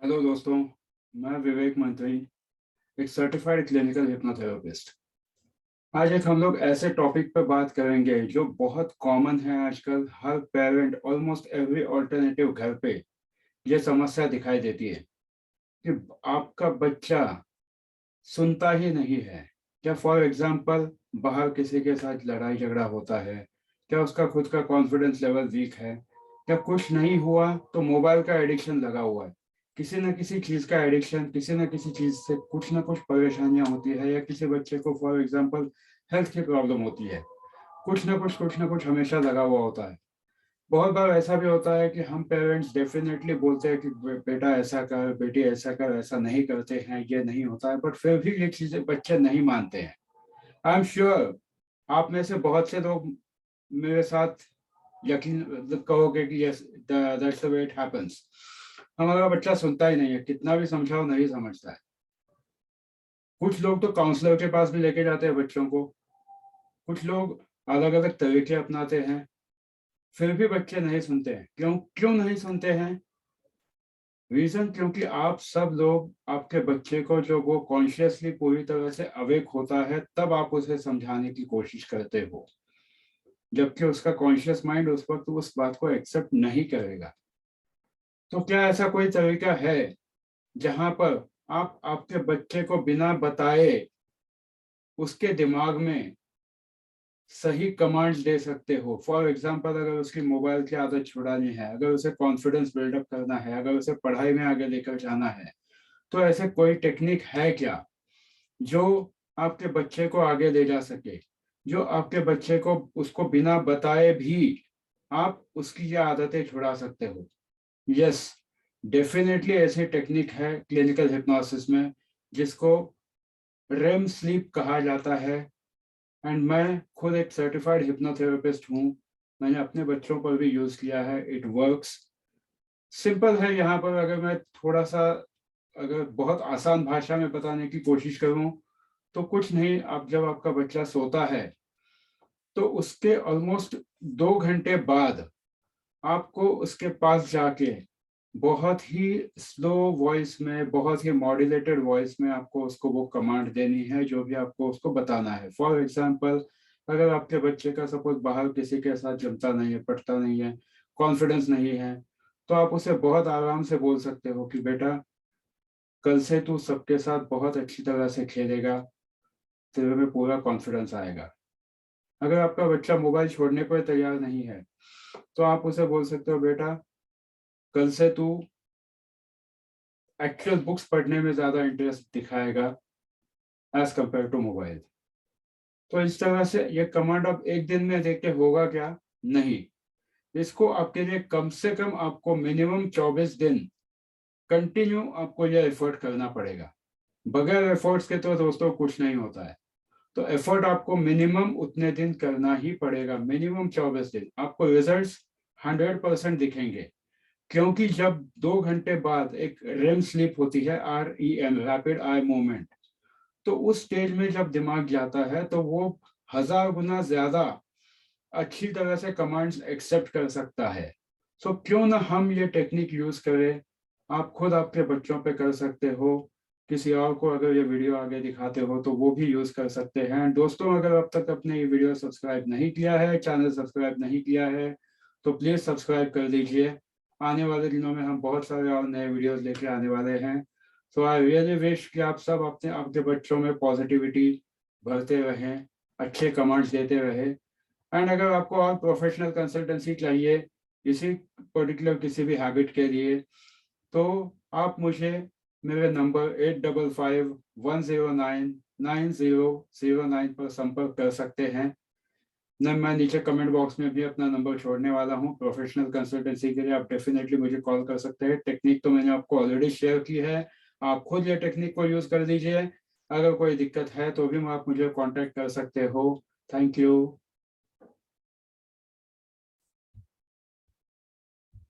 Hello दोस्तों, मैं विवेक मंत्री, एक सर्टिफाइड क्लिनिकल हिप्नोथेरेपिस्ट। आज एक हम लोग ऐसे टॉपिक पर बात करेंगे जो बहुत कॉमन है आजकल। हर पेरेंट, ऑलमोस्ट एवरी ऑल्टरनेटिव घर पे ये समस्या दिखाई देती है कि आपका बच्चा सुनता ही नहीं है। क्या फॉर एग्जाम्पल बाहर किसी के साथ लड़ाई झगड़ा होता है? क्या उसका खुद का कॉन्फिडेंस लेवल वीक है? क्या कुछ नहीं हुआ तो मोबाइल का एडिक्शन लगा हुआ है? किसी न किसी चीज का एडिक्शन, किसी न किसी चीज से कुछ ना कुछ परेशानियां होती है, या किसी बच्चे को फॉर एग्जाम्पल हेल्थ की प्रॉब्लम होती है। कुछ ना कुछ हमेशा लगा हुआ होता है। बहुत बार ऐसा भी होता है कि हम पेरेंट्स डेफिनेटली बोलते हैं कि बेटा ऐसा कर, बेटी ऐसा कर, ऐसा नहीं करते हैं, ये नहीं होता है, बट फिर भी ये चीजें बच्चे नहीं मानते हैं। आई एम श्योर आप में से बहुत से लोग मेरे साथ यकीन कहोगे कि yes, that's the way it happens. हमारा बच्चा सुनता ही नहीं है, कितना भी समझाओ नहीं समझता है। कुछ लोग तो काउंसलर के पास भी लेके जाते हैं बच्चों को। कुछ लोग अलग अलग तरीके अपनाते हैं, फिर भी बच्चे नहीं सुनते हैं। क्यों क्यों नहीं सुनते हैं? रीजन, क्योंकि आप सब लोग आपके बच्चे को, जो वो कॉन्शियसली पूरी तरह से अवेक होता है, तब आप उसे समझाने की कोशिश करते हो, जबकि उसका कॉन्शियस माइंड उस वक्त उस बात को एक्सेप्ट नहीं करेगा। तो क्या ऐसा कोई तरीका है जहां पर आप आपके बच्चे को बिना बताए उसके दिमाग में सही कमांड्स दे सकते हो? फॉर एग्जाम्पल, अगर उसकी मोबाइल की आदत छुड़ानी है, अगर उसे कॉन्फिडेंस बिल्डअप करना है, अगर उसे पढ़ाई में आगे लेकर जाना है, तो ऐसे कोई टेक्निक है क्या जो आपके बच्चे को आगे ले जा सके, जो आपके बच्चे को, उसको बिना बताए भी आप उसकी ये आदतें छुड़ा सकते हो? यस, डेफिनेटली ऐसी टेक्निक है क्लिनिकल हिप्नोसिस में, जिसको रेम स्लीप कहा जाता है। एंड मैं खुद एक सर्टिफाइड हिप्नोथेरेपिस्ट हूँ। मैंने अपने बच्चों पर भी यूज किया है। It works. सिंपल है। यहाँ पर अगर मैं थोड़ा सा, अगर बहुत आसान भाषा में बताने की कोशिश करूँ, तो कुछ नहीं, आप जब आपका बच्चा सोता है तो उसके ऑलमोस्ट 2 घंटे बाद आपको उसके पास जाके बहुत ही स्लो वॉइस में, बहुत ही मॉड्यूलेटेड वॉइस में आपको उसको वो कमांड देनी है जो भी आपको उसको बताना है। फॉर एग्जाम्पल, अगर आपके बच्चे का सपोज बाहर किसी के साथ जमता नहीं है, पटता नहीं है, कॉन्फिडेंस नहीं है, तो आप उसे बहुत आराम से बोल सकते हो कि बेटा, कल से तू सबके साथ बहुत अच्छी तरह से खेलेगा, तेरे में पूरा कॉन्फिडेंस आएगा। अगर आपका बच्चा मोबाइल छोड़ने को तैयार नहीं है, तो आप उसे बोल सकते हो, बेटा, कल से तू एक्चुअल बुक्स पढ़ने में ज्यादा इंटरेस्ट दिखाएगा एज कंपेयर टू मोबाइल। तो इस तरह से ये कमांड आप एक दिन में देख के होगा क्या? नहीं। इसको आपके लिए कम से कम आपको मिनिमम 24 दिन कंटिन्यू आपको ये एफर्ट करना पड़ेगा। बगैर एफर्ट्स के तो दोस्तों कुछ नहीं होता है। तो एफर्ट आपको मिनिमम उतने दिन करना ही पड़ेगा, मिनिमम 24 दिन। आपको रिजल्ट्स 100% दिखेंगे। क्योंकि जब 2 घंटे बाद एक रेम स्लीप होती है, REM, रैपिड आई मूवमेंट, तो उस स्टेज में जब दिमाग जाता है तो वो 1000 गुना ज्यादा अच्छी तरह से कमांड्स एक्सेप्ट कर सकता है। सो क्यों ना हम ये टेक्निक यूज करें? आप खुद आपके बच्चों पे कर सकते हो, किसी और को अगर ये वीडियो आगे दिखाते हो तो वो भी यूज कर सकते हैं। दोस्तों, अगर अब तक अपने ये वीडियो सब्सक्राइब नहीं किया है, चैनल सब्सक्राइब नहीं किया है, तो प्लीज सब्सक्राइब कर दीजिए। आने वाले दिनों में हम बहुत सारे और नए वीडियोस लेके आने वाले हैं। सो आई रियली विश कि आप सब अपने आपके बच्चों में पॉजिटिविटी भरते रहें, अच्छे कमांड्स देते रहें। एंड अगर आपको और प्रोफेशनल कंसल्टेंसी चाहिए इसी पर्टिकुलर किसी भी हैबिट के लिए, तो आप मुझे मेरे नंबर 8551099009 पर संपर्क कर सकते हैं। न मैं नीचे कमेंट बॉक्स में भी अपना नंबर छोड़ने वाला हूँ। प्रोफेशनल कंसल्टेंसी के लिए आप डेफिनेटली मुझे कॉल कर सकते हैं। टेक्निक तो मैंने आपको ऑलरेडी शेयर की है, आप खुद ये टेक्निक को यूज कर लीजिए। अगर कोई दिक्कत है तो भी आप मुझे कांटेक्ट कर सकते हो। Thank you.